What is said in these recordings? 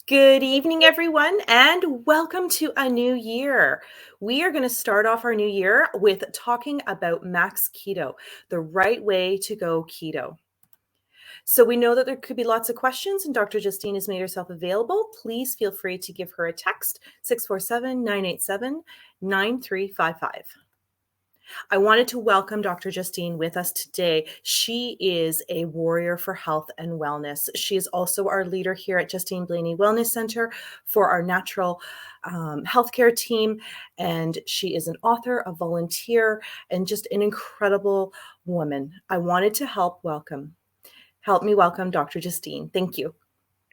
Good evening, everyone, and welcome to a new year. We are going to start off our new year with talking about max keto, the right way to go keto. So, we know that there could be lots of questions, and Dr. Justine has made herself available. Please feel free to give her a text 647-987-9355. I wanted to welcome Dr. Justine with us today. She is a warrior for health and wellness. She is also our leader here at Justine Blainey Wellness Center for our natural healthcare team. And she is an author, a volunteer, and just an incredible woman. I wanted to help me welcome Dr. Justine. Thank you.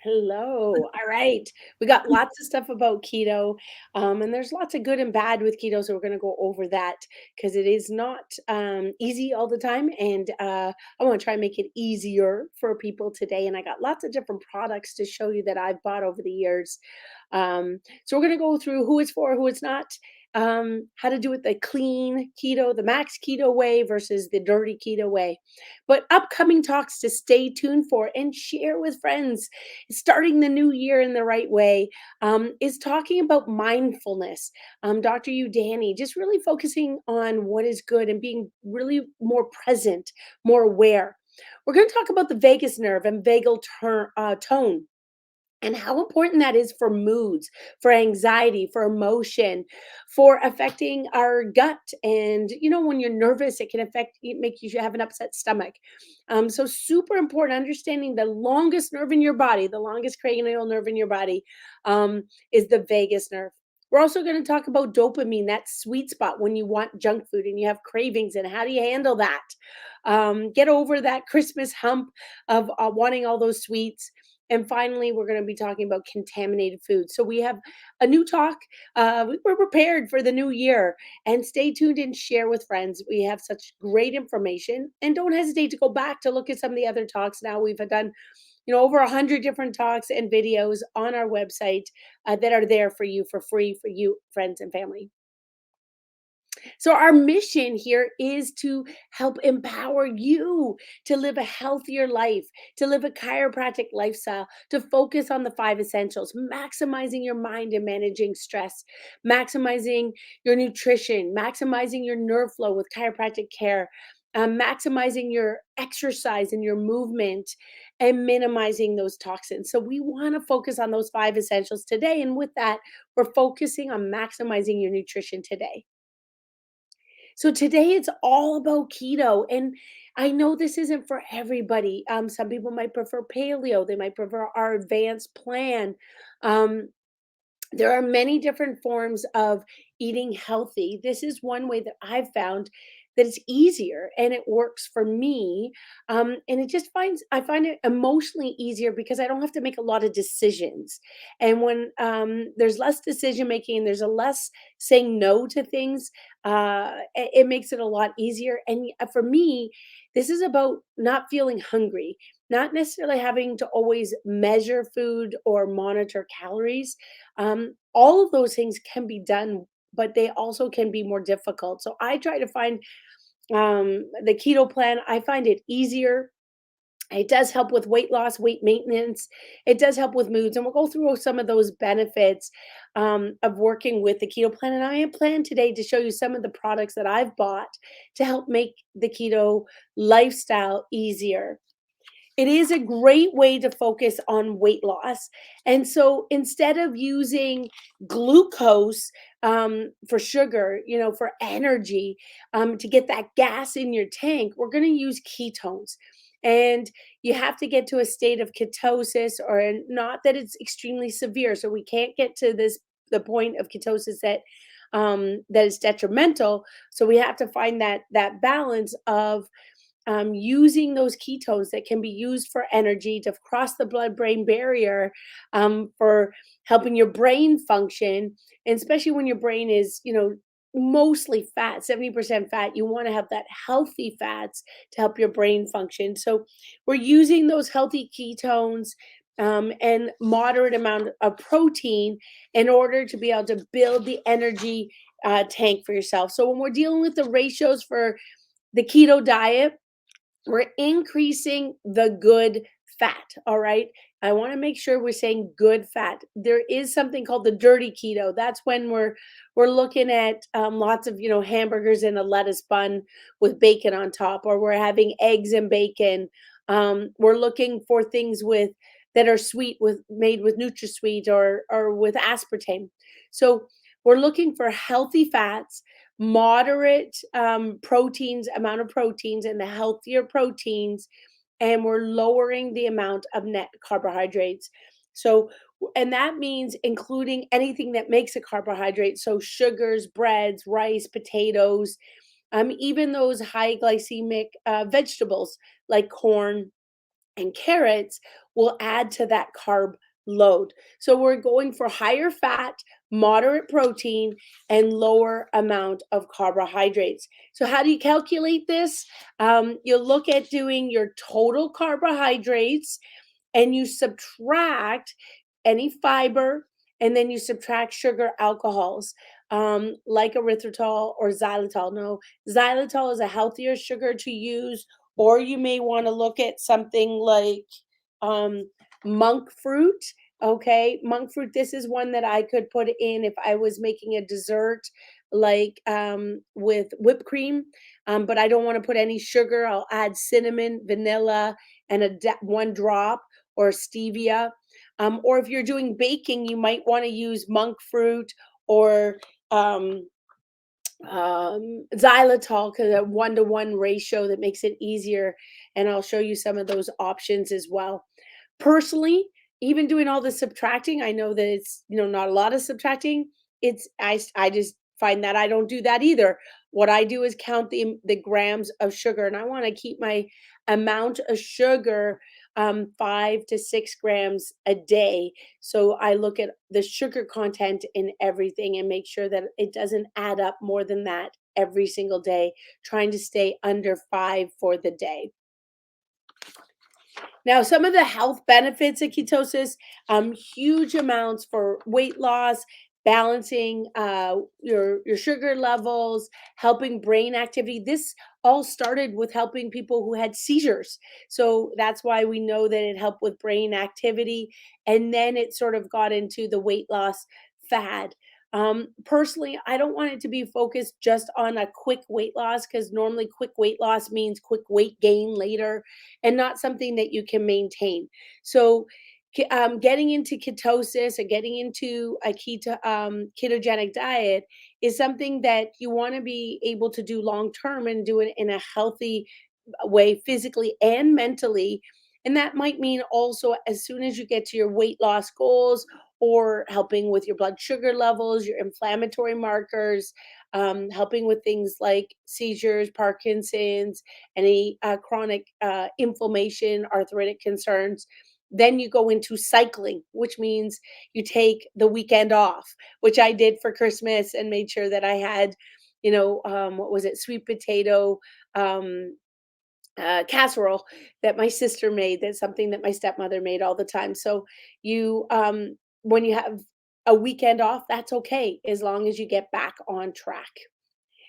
Hello. All right. We got lots of stuff about keto, and there's lots of good and bad with keto. So we're going to go over that because it is not easy all the time. And I want to try and make it easier for people today. And I got lots of different products to show you that I've bought over the years. So we're going to go through who it's for, who it's not, how to do it the clean keto, the max keto way versus the dirty keto way. But upcoming talks to stay tuned for and share with friends starting the new year in the right way is talking about mindfulness. Dr. Danny, just really focusing on what is good and being really more present, more aware. We're going to talk about the vagus nerve and vagal tone and how important that is for moods, for anxiety, for emotion, for affecting our gut. And when you're nervous, it can make you have an upset stomach. So super important understanding the longest nerve in your body, the longest cranial nerve in your body, is the vagus nerve. We're also going to talk about dopamine, that sweet spot when you want junk food and you have cravings, and how do you handle that? Get over that Christmas hump of wanting all those sweets. And finally, we're going to be talking about contaminated food. So we have a new talk. We're prepared for the new year, and stay tuned and share with friends. We have such great information, and don't hesitate to go back to look at some of the other talks. Now we've done, over 100 different talks and videos on our website that are there for you for free for you, friends and family. So, our mission here is to help empower you to live a healthier life, to live a chiropractic lifestyle, to focus on the five essentials, maximizing your mind and managing stress, maximizing your nutrition, maximizing your nerve flow with chiropractic care. Maximizing your exercise and your movement and minimizing those toxins. So, we want to focus on those five essentials today. And with that, we're focusing on maximizing your nutrition today. So today it's all about keto. And I know this isn't for everybody. Some people might prefer paleo, they might prefer our advanced plan. Um, there are many different forms of eating healthy. This is one way that I've found that it's easier and it works for me. And I find it emotionally easier because I don't have to make a lot of decisions. And when there's less decision making and there's a less saying no to things, it makes it a lot easier. And for me, this is about not feeling hungry, not necessarily having to always measure food or monitor calories. All of those things can be done, but they also can be more difficult. So I try to find the keto plan. I find it easier. It does help with weight loss, weight maintenance. It does help with moods. And we'll go through some of those benefits of working with the keto plan. And I plan today to show you some of the products that I've bought to help make the keto lifestyle easier. It is a great way to focus on weight loss. And so instead of using glucose for sugar, for energy, to get that gas in your tank, we're going to use ketones. And you have to get to a state of ketosis, or not that it's extremely severe. So we can't get to the point of ketosis that is detrimental. So we have to find that balance of using those ketones that can be used for energy to cross the blood brain barrier, for helping your brain function. And especially when your brain is, mostly fat, 70% fat, you want to have that healthy fats to help your brain function. So we're using those healthy ketones and moderate amount of protein in order to be able to build the energy tank for yourself. So when we're dealing with the ratios for the keto diet, we're increasing the good fat, all right? I want to make sure we're saying good fat. There is something called the dirty keto. That's when we're looking at lots of hamburgers in a lettuce bun with bacon on top, or we're having eggs and bacon. We're looking for things with that are sweet with made with NutraSweet or with aspartame. So we're looking for healthy fats, moderate proteins, amount of proteins, and the healthier proteins, and we're lowering the amount of net carbohydrates. So, and that means including anything that makes a carbohydrate. So, sugars, breads, rice, potatoes, even those high glycemic vegetables like corn and carrots will add to that carb load. So we're going for higher fat, moderate protein, and lower amount of carbohydrates. So how do you calculate this? You look at doing your total carbohydrates and you subtract any fiber, and then you subtract sugar alcohols like erythritol or xylitol. No, xylitol is a healthier sugar to use, or you may want to look at something like um, monk fruit. Okay, monk fruit. This is one that I could put in if I was making a dessert like with whipped cream, but I don't want to put any sugar. I'll add cinnamon, vanilla, and one drop or stevia. Or if you're doing baking, you might want to use monk fruit or um, xylitol, because a 1-to-1 ratio that makes it easier. And I'll show you some of those options as well. Personally, even doing all the subtracting, I know that it's not a lot of subtracting. I just find that I don't do that either. What I do is count the grams of sugar, and I want to keep my amount of sugar 5 to 6 grams a day. So I look at the sugar content in everything and make sure that it doesn't add up more than that every single day, trying to stay under 5 for the day. Now, some of the health benefits of ketosis, huge amounts for weight loss, balancing your sugar levels, helping brain activity. This all started with helping people who had seizures. So that's why we know that it helped with brain activity. And then it sort of got into the weight loss fad. Personally, I don't want it to be focused just on a quick weight loss, because normally quick weight loss means quick weight gain later and not something that you can maintain. So, getting into ketosis or getting into a ketogenic diet is something that you want to be able to do long term and do it in a healthy way, physically and mentally. And that might mean also, as soon as you get to your weight loss goals, or helping with your blood sugar levels, your inflammatory markers, helping with things like seizures, Parkinson's, any chronic inflammation, arthritic concerns. Then you go into cycling, which means you take the weekend off, which I did for Christmas and made sure that I had, what was it, sweet potato casserole that my sister made. That's something that my stepmother made all the time. So when you have a weekend off, that's okay as long as you get back on track.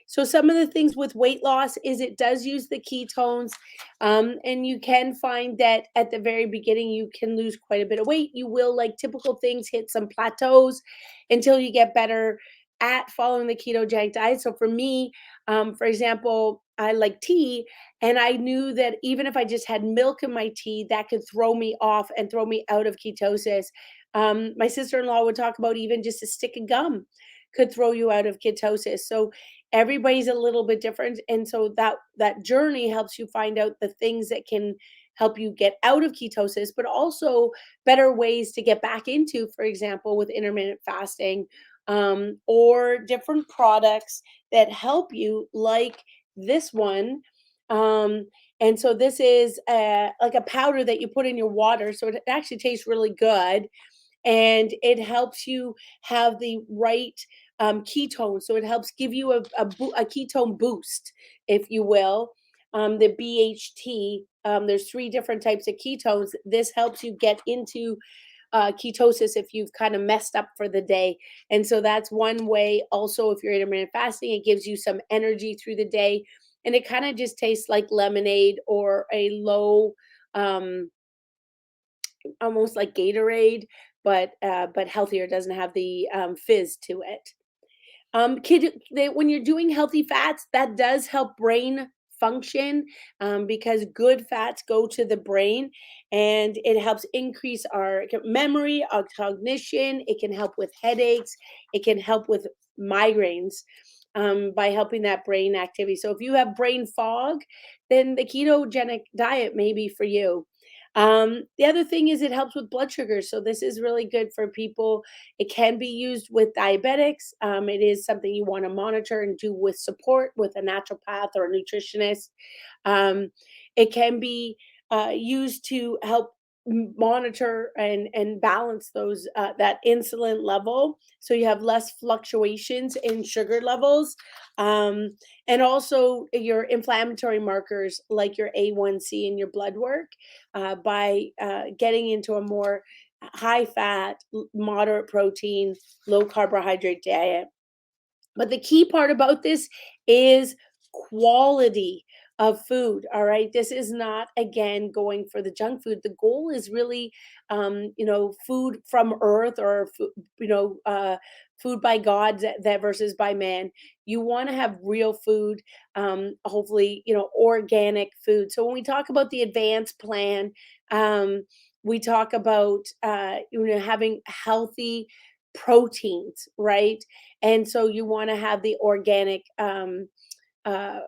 So some of the things with weight loss is it does use the ketones, and you can find that at the very beginning you can lose quite a bit of weight. You will, like typical things, hit some plateaus until you get better at following the ketogenic diet. So for me, for example, I like tea, and I knew that even if I just had milk in my tea, that could throw me off and throw me out of ketosis. My sister-in-law would talk about even just a stick of gum could throw you out of ketosis. So everybody's a little bit different, and so that journey helps you find out the things that can help you get out of ketosis, but also better ways to get back into, for example, with intermittent fasting, or different products that help you, like this one. Um, and so this is like a powder that you put in your water, so it actually tastes really good, and it helps you have the right ketone. So it helps give you a ketone boost, if you will. The BHT, there's 3 different types of ketones. This helps you get into ketosis if you've kind of messed up for the day. And so that's one way. Also, if you're intermittent fasting, it gives you some energy through the day. And it kind of just tastes like lemonade or a low, um, almost like Gatorade, but healthier. Doesn't have the fizz to it. When you're doing healthy fats, that does help brain function, because good fats go to the brain, and it helps increase our memory, our cognition. It can help with headaches. It can help with migraines, by helping that brain activity. So if you have brain fog, then the ketogenic diet may be for you. The other thing is it helps with blood sugar. So this is really good for people. It can be used with diabetics. It is something you want to monitor and do with support with a naturopath or a nutritionist. Um, it can be used to help monitor and balance those that insulin level, so you have less fluctuations in sugar levels, um, and also your inflammatory markers like your A1C and your blood work, by getting into a more high fat, moderate protein, low carbohydrate diet. But the key part about this is quality of food. All right. This is not, again, going for the junk food. The goal is really, food from earth, or, food by God, that versus by man. You want to have real food, hopefully, organic food. So when we talk about the advanced plan, we talk about, having healthy proteins, right? And so you want to have the organic uh,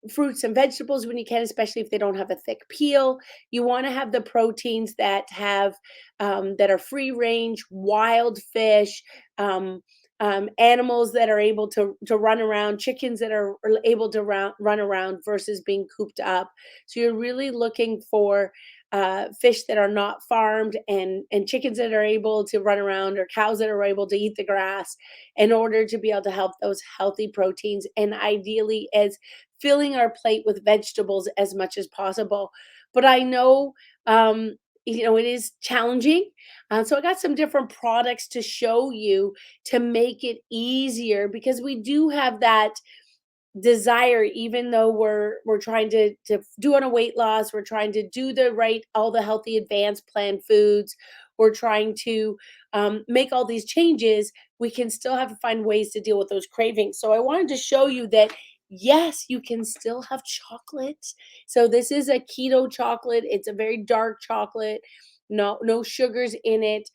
fruits and vegetables when you can, especially if they don't have a thick peel. You want to have the proteins that are free range, wild fish, animals that are able to run around, chickens that are able to run around versus being cooped up. So you're really looking for fish that are not farmed, and chickens that are able to run around, or cows that are able to eat the grass, in order to be able to help those healthy proteins, and ideally as filling our plate with vegetables as much as possible. But I know, it is challenging. So I got some different products to show you to make it easier, because we do have that desire, even though we're trying to do on a weight loss, we're trying to do all the healthy advanced plan foods, we're trying to make all these changes, we can still have to find ways to deal with those cravings. So I wanted to show you that yes, you can still have chocolate. So this is a keto chocolate. It's a very dark chocolate, no sugars in it,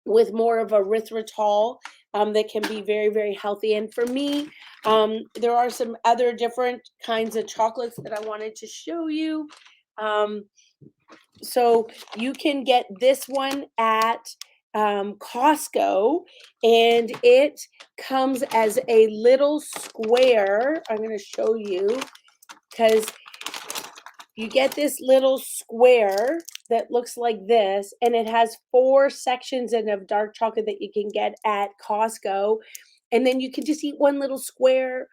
with more of erythritol, that can be very, very healthy. And for me, there are some other different kinds of chocolates that I wanted to show you. Um, so you can get this one at Costco, and it comes as a little square. I'm going to show you, because you get this little square that looks like this, and it has 4 sections in of dark chocolate that you can get at Costco. And then you can just eat one little square,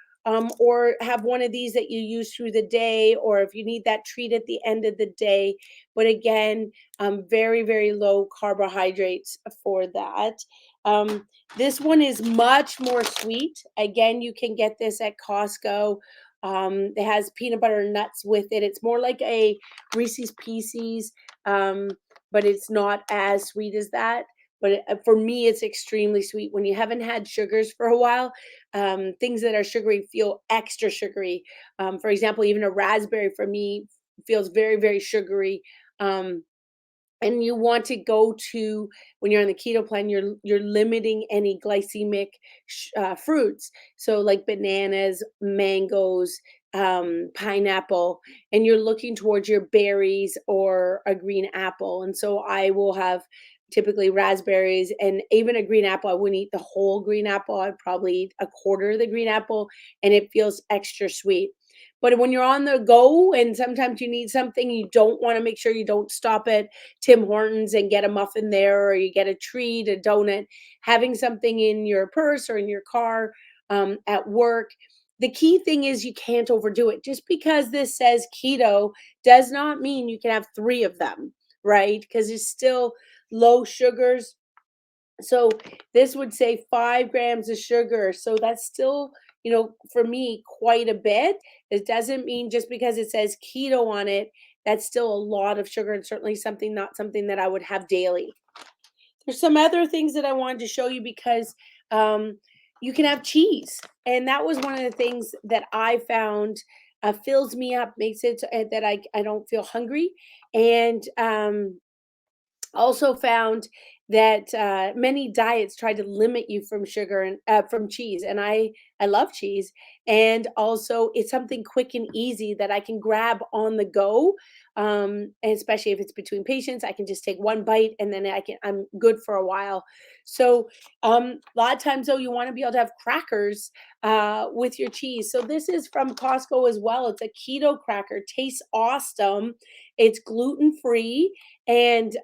or have one of these that you use through the day, or if you need that treat at the end of the day. But again, very, very low carbohydrates for that. This one is much more sweet. Again, you can get this at Costco. It has peanut butter and nuts with it. It's more like a Reese's Pieces, but it's not as sweet as that. But for me, it's extremely sweet. When you haven't had sugars for a while, things that are sugary feel extra sugary. For example, even a raspberry for me feels very, very sugary. Um, and you want to go to, when you're on the keto plan, you're limiting any glycemic fruits, so like bananas, mangoes, pineapple, and you're looking towards your berries or a green apple. And so I will have typically raspberries, and even a green apple. I wouldn't eat the whole green apple. I'd probably eat a quarter of the green apple, and it feels extra sweet. But when you're on the go and sometimes you need something, you don't want to, make sure you don't stop at Tim Hortons and get a muffin there, or you get a treat, a donut. Having something in your purse or in your car, at work. The key thing is you can't overdo it. Just because this says keto does not mean you can have 3 of them, right? Because it's still low sugars. So this would say 5 grams of sugar. So that's still, for me, quite a bit. It doesn't mean just because it says keto on it that's still a lot of sugar and certainly not something that I would have daily. There's some other things that I wanted to show you because um, you can have cheese, and that was one of the things that I found fills me up, makes it so, that I don't feel hungry, and also found that many diets try to limit you from sugar and from cheese, and I love cheese, and also it's something quick and easy that I can grab on the go, and especially if it's between patients, I can just take one bite and then I'm good for a while. So a lot of times though, you want to be able to have crackers with your cheese. So this is from Costco as well. It's a keto cracker, tastes awesome. It's gluten free, and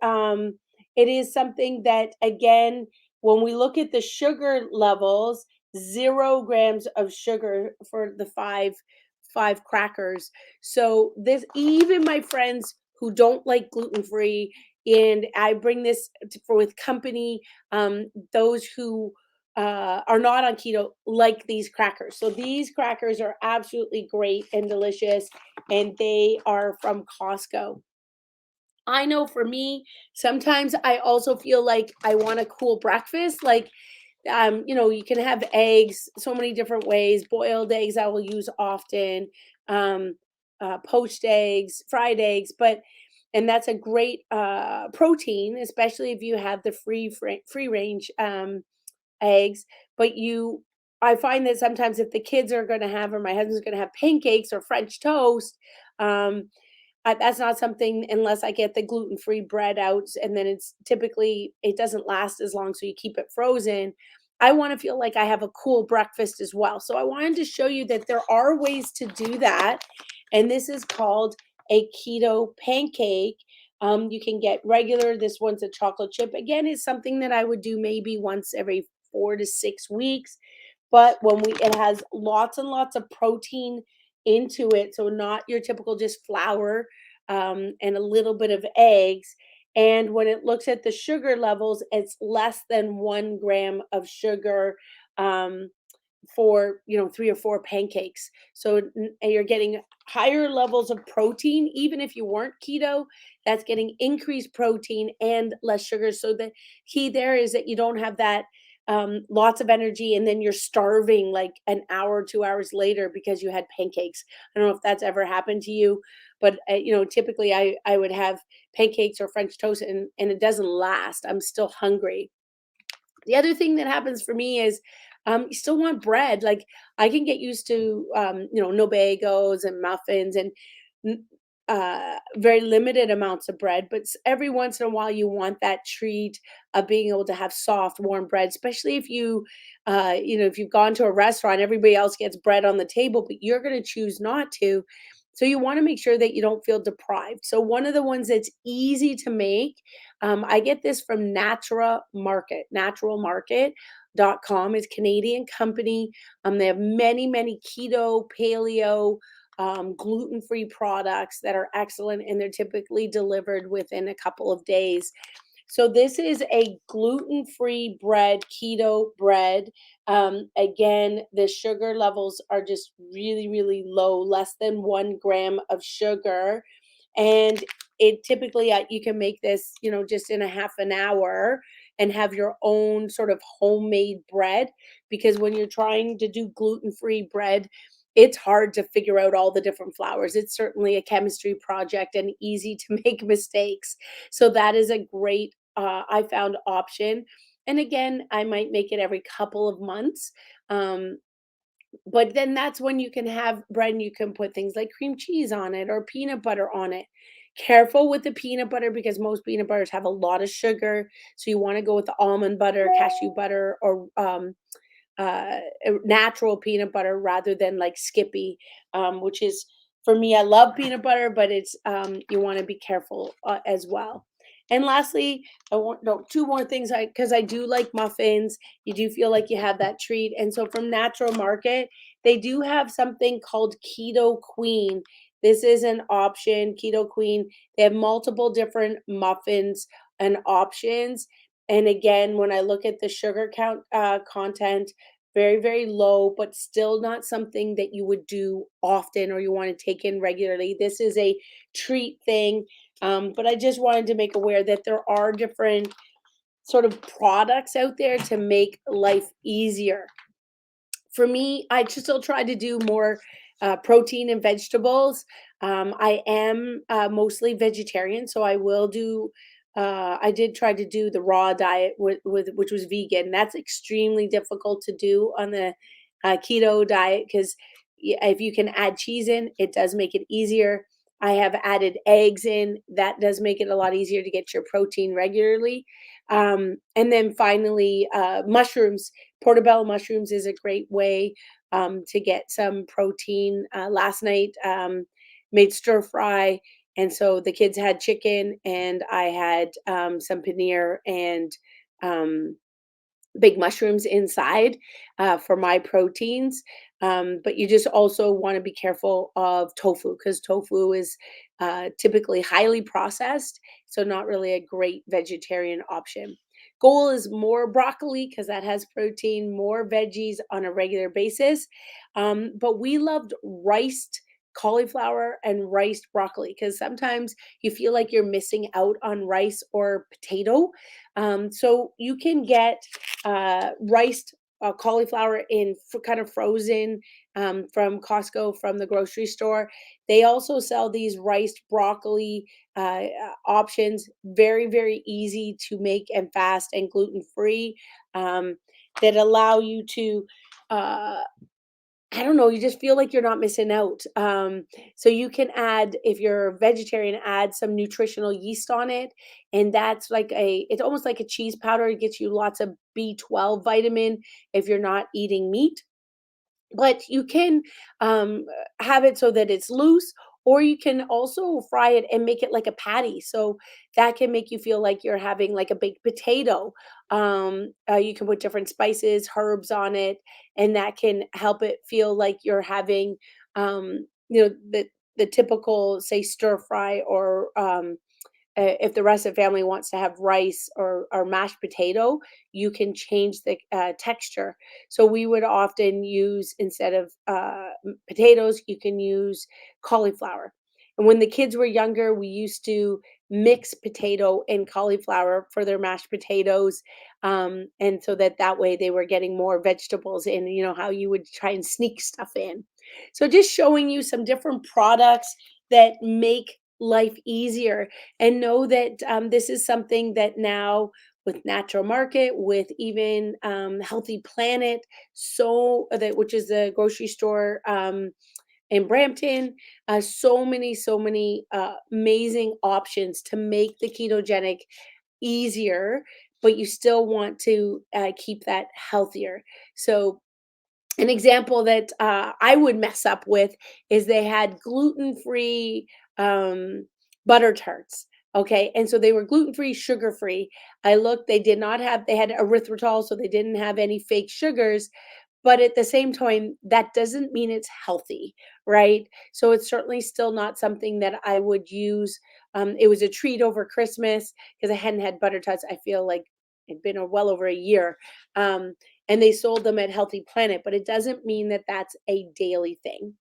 it is something that, again, when we look at the sugar levels, 0 grams of sugar for the five crackers. So this, even my friends who don't like gluten free, and I bring this for with company, those who are not on keto like these crackers. So these crackers are absolutely great and delicious, and they are from Costco. I know for me, sometimes I also feel like I want a cool breakfast. Like, you can have eggs so many different ways. Boiled eggs I will use often, um, poached eggs, fried eggs, and that's a great protein, especially if you have the free range eggs. But I find that sometimes if the kids are going to have, or my husband's going to have pancakes or French toast, um, that's not something unless I get the gluten-free bread out, and then it's typically it doesn't last as long, so you keep it frozen. I want to feel like I have a cool breakfast as well. So I wanted to show you that there are ways to do that, and this is called a keto pancake. You can get regular. This one's a chocolate chip. Again, it's something that I would do maybe once every 4 to 6 weeks. But it has lots and lots of protein into it, so not your typical just flour, and a little bit of eggs. And when it looks at the sugar levels, it's less than 1 gram of sugar, um, for 3 or 4 pancakes. So and you're getting higher levels of protein, even if you weren't keto. That's getting increased protein and less sugar. So the key there is that you don't have that lots of energy, and then you're starving like an hour, 2 hours later because you had pancakes. I don't know if that's ever happened to you, but typically I would have pancakes or French toast, and it doesn't last. I'm still hungry. The other thing that happens for me is you still want bread. Like, I can get used to, no bagels and muffins and n- very limited amounts of bread, but every once in a while you want that treat of being able to have soft, warm bread, especially if you've gone to a restaurant, everybody else gets bread on the table, but you're going to choose not to. So you want to make sure that you don't feel deprived. So one of the ones that's easy to make, I get this from naturalmarket.com. It's a Canadian company. They have many, many keto, paleo, gluten-free products that are excellent, and they're typically delivered within a couple of days. So this is a gluten-free bread, keto bread. Again, the sugar levels are just really, really low, less than 1 gram of sugar. And it typically, you can make this, just in a half an hour and have your own sort of homemade bread. Because when you're trying to do gluten-free bread, it's hard to figure out all the different flours. It's certainly a chemistry project and easy to make mistakes. So that is a great, I found, option. And again, I might make it every couple of months. But then that's when you can have bread and you can put things like cream cheese on it or peanut butter on it. Careful with the peanut butter because most peanut butters have a lot of sugar. So you want to go with the almond butter, cashew butter, or natural peanut butter rather than like Skippy, which is, for me, I love peanut butter, but it's you want to be careful as well. And lastly, I want no two more things, because I do like muffins. You do feel like you have that treat, and so from Natural Market, they do have something called Keto Queen. This is an option, Keto Queen. They have multiple different muffins and options. And again, when I look at the sugar content, very, very low, but still not something that you would do often or you want to take in regularly. This is a treat thing. But I just wanted to make aware that there are different sort of products out there to make life easier. For me, I just still try to do more protein and vegetables. I am mostly vegetarian, so I will do. I did try to do the raw diet with which was vegan. That's extremely difficult to do on the keto diet because if you can add cheese in, it does make it easier. I have added eggs in. That does make it a lot easier to get your protein regularly. And then finally, mushrooms. Portobello mushrooms is a great way to get some protein. Last night, made stir fry, and so the kids had chicken, and I had some paneer and um, big mushrooms inside for my proteins. But you just also want to be careful of tofu because tofu is typically highly processed, so not really a great vegetarian option. Goal is more broccoli because that has protein, more veggies on a regular basis. But we loved riced cauliflower and riced broccoli because sometimes you feel like you're missing out on rice or potato. So you can get riced cauliflower in kind of frozen from Costco, from the grocery store. They also sell these riced broccoli options, very, very easy to make and fast and gluten free, that allow you to. I don't know, you just feel like you're not missing out. So you can add, if you're vegetarian, add some nutritional yeast on it. And that's like it's almost like a cheese powder. It gets you lots of B12 vitamin if you're not eating meat. But you can have it so that it's loose, or you can also fry it and make it like a patty. So that can make you feel like you're having like a baked potato. You can put different spices, herbs on it, and that can help it feel like you're having, the typical, say, stir fry, or if the rest of the family wants to have rice or mashed potato, you can change the texture. So we would often use, instead of potatoes, you can use cauliflower. And when the kids were younger, we used to mix potato and cauliflower for their mashed potatoes. And so that way they were getting more vegetables in, you know, how you would try and sneak stuff in. So just showing you some different products that make life easier, and know that this is something that now, with Natural Market, with even Healthy Planet, so that, which is the grocery store in Brampton, so many amazing options to make the ketogenic easier, but you still want to keep that healthier. So an example that I would mess up with is they had gluten-free butter tarts. Okay. And so they were gluten-free, sugar-free. I looked, they had erythritol, so they didn't have any fake sugars. But at the same time, that doesn't mean it's healthy, right? So it's certainly still not something that I would use. It was a treat over Christmas because I hadn't had butter tarts. I feel like it'd been well over a year. And they sold them at Healthy Planet, but it doesn't mean that that's a daily thing.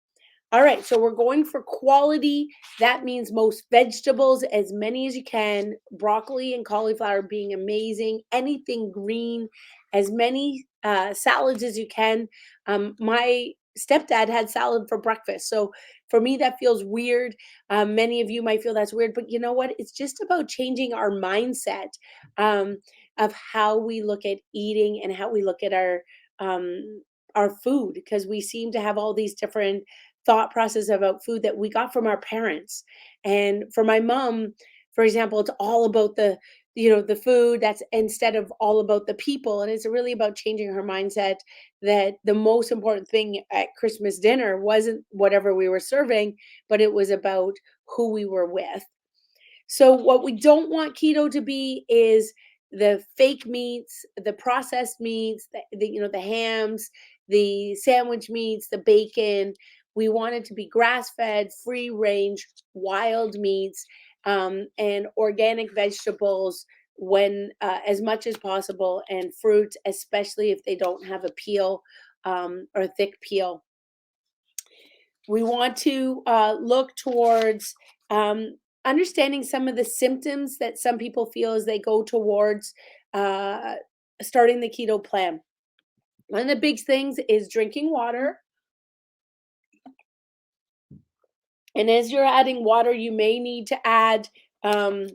All right, so we're going for quality. That means most vegetables, as many as you can. Broccoli and cauliflower being amazing. Anything green, as many salads as you can. My stepdad had salad for breakfast. So for me, that feels weird. Many of you might feel that's weird, but you know what? It's just about changing our mindset um, of how we look at eating and how we look at our food, because we seem to have all these different thought process about food that we got from our parents. And for my mom, for example, it's all about the food, that's instead of all about the people. And it's really about changing her mindset that the most important thing at Christmas dinner wasn't whatever we were serving, but it was about who we were with. So what we don't want keto to be is the fake meats, the processed meats, the hams, the sandwich meats, the bacon. We want it to be grass-fed, free range, wild meats, and organic vegetables, when as much as possible, and fruits, especially if they don't have a peel or thick peel. We want to look towards understanding some of the symptoms that some people feel as they go towards uh, starting the keto plan. One of the big things is drinking water. And as you're adding water, you may need to add um,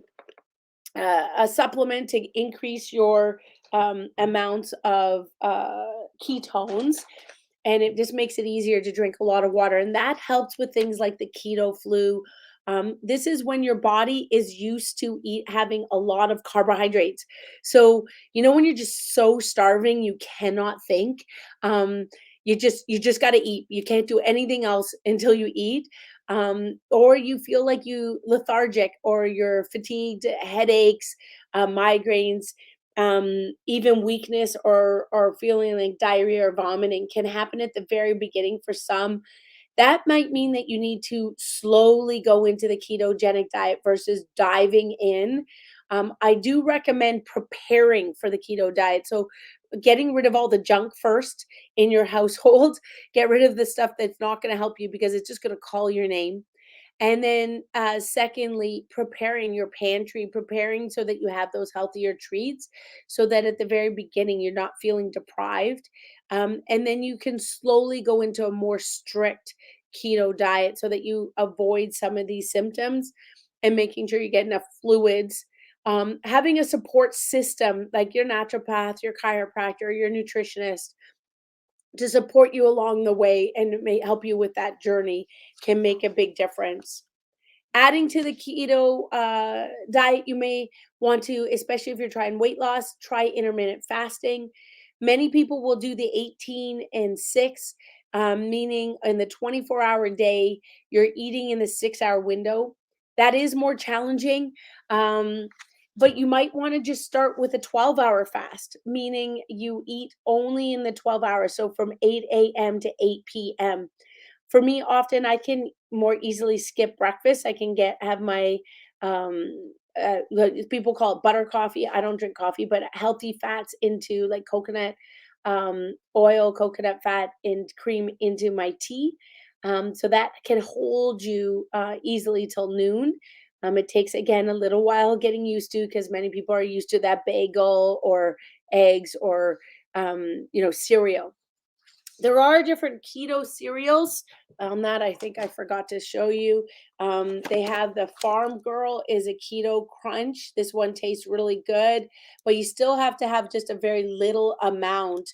a supplement to increase your amounts of ketones, and it just makes it easier to drink a lot of water. And that helps with things like the keto flu. This is when your body is used to having a lot of carbohydrates. So, when you're just so starving, you cannot think. Um, you just got to eat. You can't do anything else until you eat. Or you feel like you lethargic, or you're fatigued, headaches, migraines, even weakness, or feeling like diarrhea or vomiting can happen at the very beginning for some. That might mean that you need to slowly go into the ketogenic diet versus diving in. I do recommend preparing for the keto diet. So, getting rid of all the junk first in your household, get rid of the stuff that's not going to help you because it's just going to call your name. And then, secondly, preparing your pantry, preparing so that you have those healthier treats, so that at the very beginning you're not feeling deprived. And then you can slowly go into a more strict keto diet so that you avoid some of these symptoms, and making sure you get enough fluids. Having a support system like your naturopath, your chiropractor, your nutritionist to support you along the way and may help you with that journey can make a big difference. Adding to the keto diet, you may want to, especially if you're trying weight loss, try intermittent fasting. Many people will do the 18 and 6, meaning in the 24-hour day, you're eating in the 6-hour window. That is more challenging. But you might want to just start with a 12-hour fast, meaning you eat only in the 12 hours. So from 8 a.m. to 8 p.m. For me, often I can more easily skip breakfast. I can have my people call it butter coffee. I don't drink coffee, but healthy fats into like coconut oil, coconut fat, and cream into my tea. So that can hold you easily till noon. It takes, again, a little while getting used to, because many people are used to that bagel or eggs or cereal. There are different keto cereals. That I think I forgot to show you. They have the Farm Girl is a keto crunch. This one tastes really good, but you still have to have just a very little amount.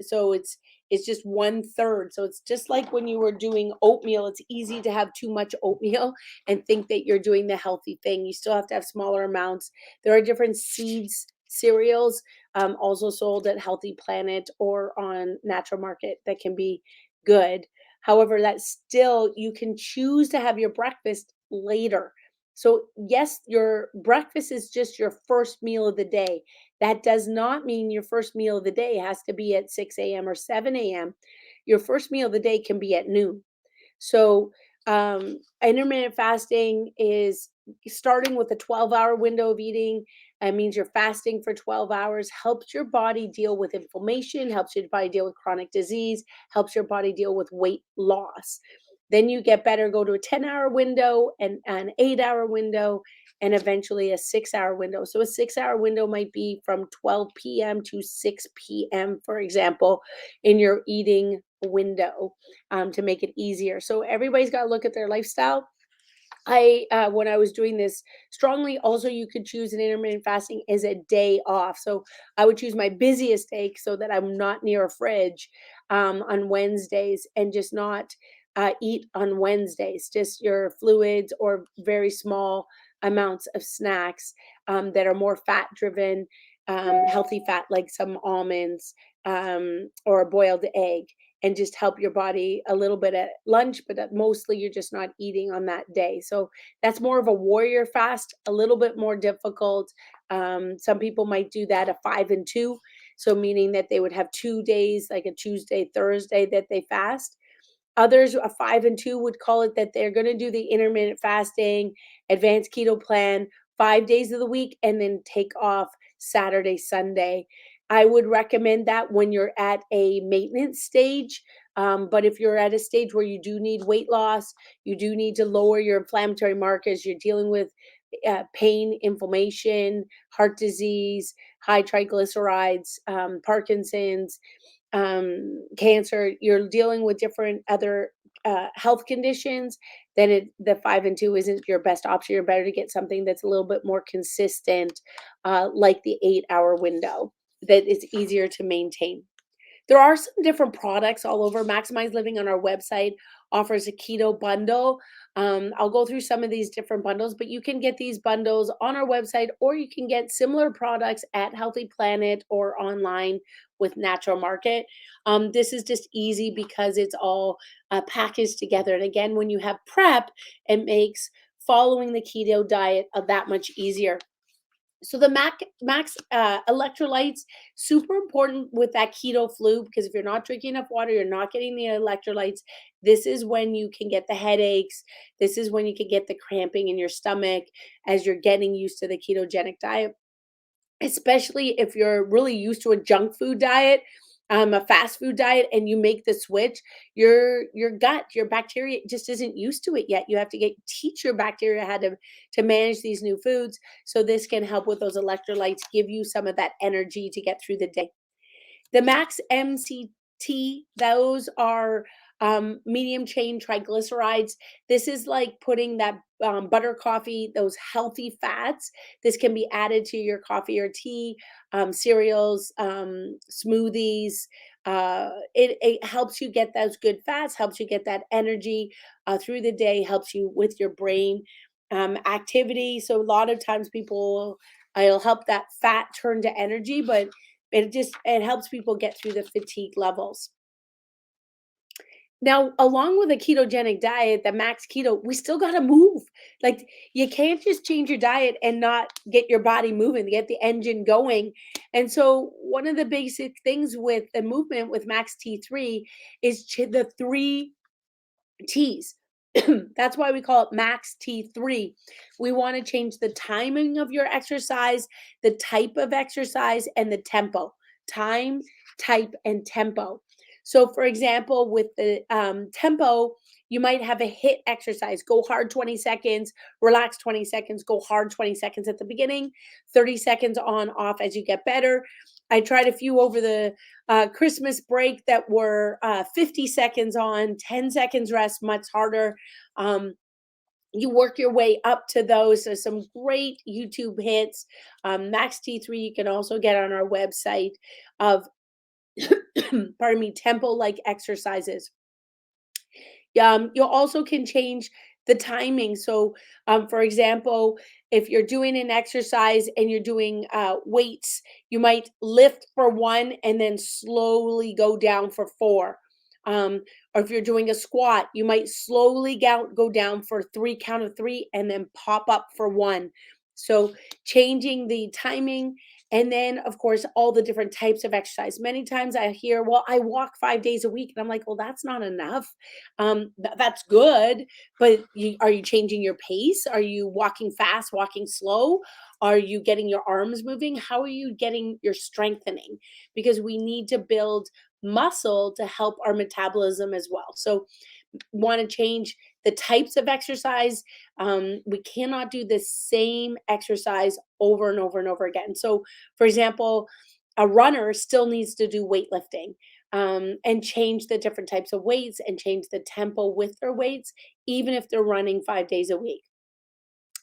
So it's just 1/3. So it's just like when you were doing oatmeal. It's easy to have too much oatmeal and think that you're doing the healthy thing. You still have to have smaller amounts. There are different seeds cereals, also sold at Healthy Planet or on Natural Market, that can be good. However, that still, you can choose to have your breakfast later. So, yes, your breakfast is just your first meal of the day. That does not mean your first meal of the day has to be at 6 a.m. or 7 a.m. Your first meal of the day can be at noon. So, intermittent fasting is starting with a 12-hour window of eating. That means you're fasting for 12 hours, helps your body deal with inflammation, helps your body deal with chronic disease, helps your body deal with weight loss. Then you get better, go to a 10-hour window and an 8-hour window, and eventually a 6-hour window. So a 6-hour window might be from 12 p.m. to 6 p.m., for example, in your eating window, to make it easier. So everybody's got to look at their lifestyle. When I was doing this strongly, also you could choose an intermittent fasting as a day off. So I would choose my busiest day so that I'm not near a fridge on Wednesdays, and just not eat on Wednesdays, just your fluids or very small amounts of snacks that are more fat driven, healthy fat like some almonds, or a boiled egg, and just help your body a little bit at lunch, but mostly you're just not eating on that day. So that's more of a warrior fast, a little bit more difficult. Some people might do that a 5 and 2. So meaning that they would have 2 days, like a Tuesday, Thursday, that they fast. Others, a 5 and 2, would call it that they're going to do the intermittent fasting, advanced keto plan 5 days of the week and then take off Saturday, Sunday. I would recommend that when you're at a maintenance stage. But if you're at a stage where you do need weight loss, you do need to lower your inflammatory markers, you're dealing with pain, inflammation, heart disease, high triglycerides, Parkinson's, cancer, you're dealing with different other health conditions, then the 5 and 2 isn't your best option. You're better to get something that's a little bit more consistent, like the 8 hour window that is easier to maintain. There are some different products all over. Maximize Living on our website offers a keto bundle. I'll go through some of these different bundles, but you can get these bundles on our website, or you can get similar products at Healthy Planet or online with Natural Market. This is just easy because it's all packaged together. And again, when you have prep, it makes following the keto diet that much easier. So the max electrolytes, super important with that keto flu, because if you're not drinking enough water, you're not getting the electrolytes. This is when you can get the headaches. This is when you can get the cramping in your stomach as you're getting used to the ketogenic diet, especially if you're really used to a junk food diet, a fast food diet, and you make the switch. Your gut, your bacteria just isn't used to it yet. You have to teach your bacteria how to manage these new foods. So this can help with those electrolytes, give you some of that energy to get through the day. The max MCT, those are medium chain triglycerides. This is like putting that butter coffee, those healthy fats. This can be added to your coffee or tea, cereals, smoothies. It helps you get those good fats, helps you get that energy through the day, helps you with your brain activity. So a lot of times it'll help that fat turn to energy, but it helps people get through the fatigue levels. Now, along with a ketogenic diet, the max keto, we still got to move. Like, you can't just change your diet and not get your body moving, get the engine going. And so, one of the basic things with the movement with max T3 is the 3 T's. That's why we call it max T3. We want to change the timing of your exercise, the type of exercise, and the tempo. Time, type, and tempo. So, for example, with the tempo, you might have a hit exercise. Go hard 20 seconds, relax 20 seconds, go hard 20 seconds at the beginning, 30 seconds on, off as you get better. I tried a few over the Christmas break that were 50 seconds on, 10 seconds rest, much harder. You work your way up to those. There's some great YouTube hits. Max T3, you can also get on our website of, pardon me, tempo like exercises. You also can change the timing. So, for example, if you're doing an exercise and you're doing weights, you might lift for 1 and then slowly go down for 4. Or if you're doing a squat, you might slowly go down for 3, count of 3, and then pop up for 1. So, changing the timing. And then, of course, all the different types of exercise. Many times I hear, well, I walk 5 days a week. And I'm like, well, that's not enough. That's good, but are you changing your pace? Are you walking fast, walking slow? Are you getting your arms moving? How are you getting your strengthening? Because we need to build muscle to help our metabolism as well. So, want to change the types of exercise. We cannot do the same exercise over and over and over again. So, for example, a runner still needs to do weightlifting, and change the different types of weights and change the tempo with their weights, even if they're running 5 days a week.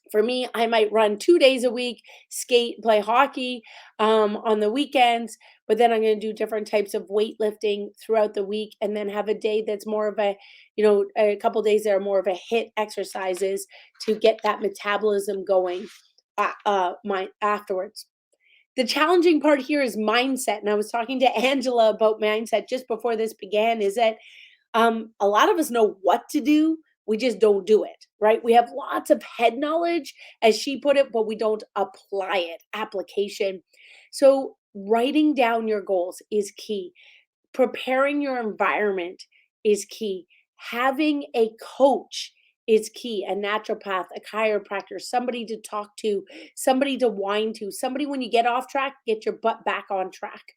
For me, I might run 2 days a week, skate, play hockey on the weekends, but then I'm going to do different types of weightlifting throughout the week, and then have a day that's more of a couple days that are more of a hit exercises to get that metabolism going afterwards. The challenging part here is mindset. And I was talking to Angela about mindset just before this began, is that a lot of us know what to do. We just don't do it, right? We have lots of head knowledge, as she put it, but we don't apply it, application. So, writing down your goals is key. Preparing your environment is key. Having a coach is key. A naturopath, a chiropractor, somebody to talk to, somebody to whine to, somebody when you get off track, get your butt back on track.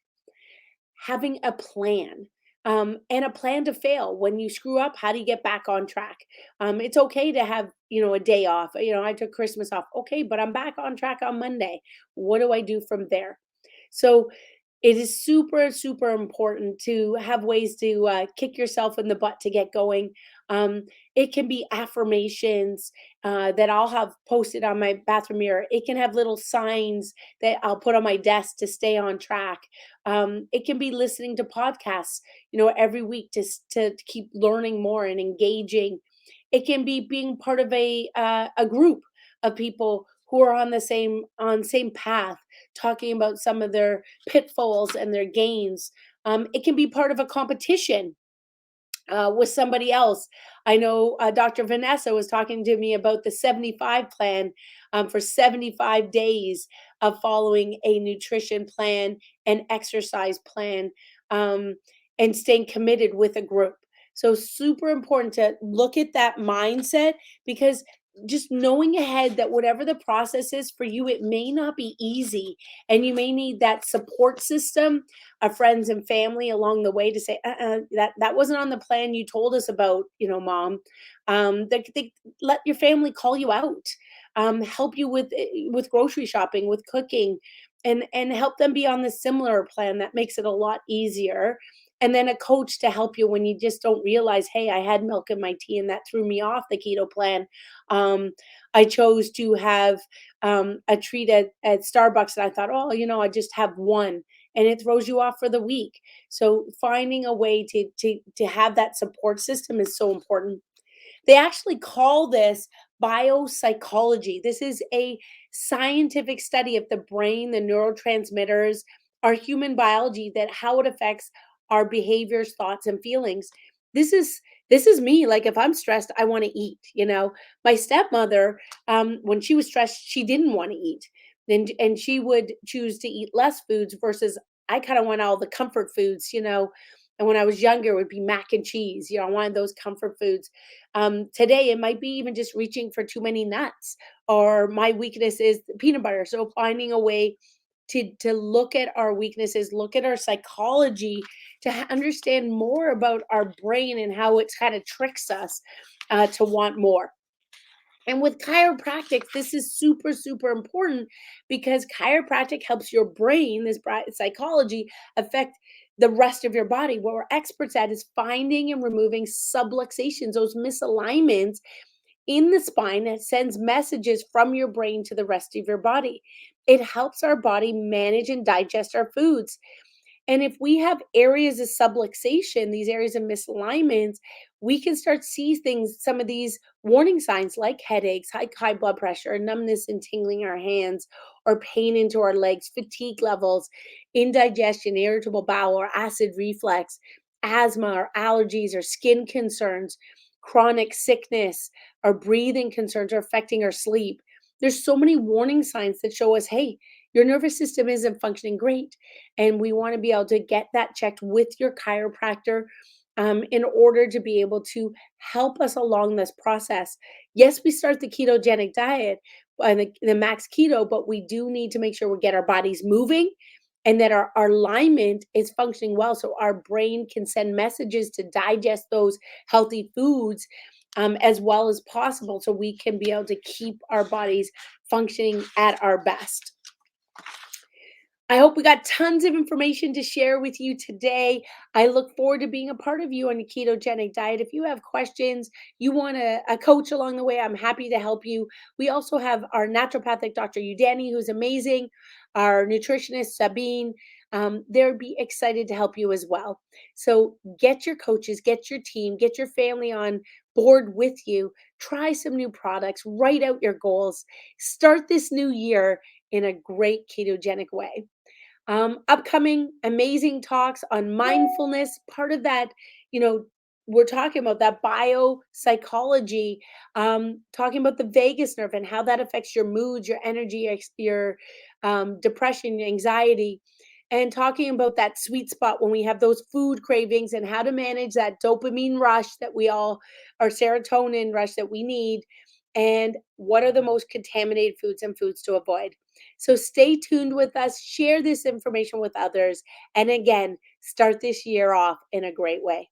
Having a plan, and a plan to fail. When you screw up, how do you get back on track? It's okay to have, a day off. I took Christmas off. Okay, but I'm back on track on Monday. What do I do from there? So it is super, super important to have ways to kick yourself in the butt to get going. Um, it can be affirmations that I'll have posted on my bathroom mirror. It can have little signs that I'll put on my desk to stay on track. It can be listening to podcasts, every week to keep learning more and engaging. It can be being part of a group of people who are on same path, talking about some of their pitfalls and their gains. It can be part of a competition with somebody else. I know Dr. Vanessa was talking to me about the 75 plan, for 75 days of following a nutrition plan and exercise plan, um, and staying committed with a group. So, super important to look at that mindset, because just knowing ahead that whatever the process is for you, it may not be easy. And you may need that support system of friends and family along the way to say, that wasn't on the plan you told us about, mom. They let your family call you out, help you with grocery shopping, with cooking, and help them be on the similar plan. That makes it a lot easier. And then a coach to help you when you just don't realize, hey, I had milk in my tea and that threw me off the keto plan. Um, I chose to have a treat at Starbucks, and I thought, oh, I just have one, and it throws you off for the week. So finding a way to have that support system is so important. They actually call this biopsychology. This is a scientific study of the brain, the neurotransmitters, our human biology, that how it affects our behaviors, thoughts, and feelings. This is this is me. Like, if I'm stressed, I want to eat. My stepmother, when she was stressed, she didn't want to eat, and she would choose to eat less foods versus I kind of want all the comfort foods. And when I was younger, it would be mac and cheese. I wanted those comfort foods. Today, it might be even just reaching for too many nuts, or my weakness is peanut butter. So finding a way to look at our weaknesses, look at our psychology, to understand more about our brain and how it kind of tricks us to want more. And with chiropractic, this is super, super important, because chiropractic helps your brain, this psychology, affect the rest of your body. What we're experts at is finding and removing subluxations, those misalignments in the spine that sends messages from your brain to the rest of your body. It helps our body manage and digest our foods. And if we have areas of subluxation, these areas of misalignments, we can start see things, some of these warning signs like headaches, high blood pressure, numbness and tingling our hands, or pain into our legs, fatigue levels, indigestion, irritable bowel, or acid reflux, asthma or allergies or skin concerns, chronic sickness or breathing concerns, or affecting our sleep. There's so many warning signs that show us, hey, your nervous system isn't functioning great. And we want to be able to get that checked with your chiropractor, in order to be able to help us along this process. Yes, we start the ketogenic diet and the max keto, but we do need to make sure we get our bodies moving and that our alignment is functioning well, so our brain can send messages to digest those healthy foods as well as possible, so we can be able to keep our bodies functioning at our best. I hope we got tons of information to share with you today. I look forward to being a part of you on a ketogenic diet. If you have questions, you want a coach along the way, I'm happy to help you. We also have our naturopathic Dr. Udani, who's amazing, our nutritionist, Sabine. They'll be excited to help you as well. So get your coaches, get your team, get your family on board with you. Try some new products, write out your goals, start this new year in a great ketogenic way. Upcoming amazing talks on mindfulness. Part of that, you know, we're talking about that biopsychology, talking about the vagus nerve and how that affects your moods, your energy, your depression, your anxiety. and talking about that sweet spot when we have those food cravings and how to manage that dopamine rush that we all, or serotonin rush that we need, and what are the most contaminated foods and foods to avoid. So stay tuned with us, share this information with others, and again, start this year off in a great way.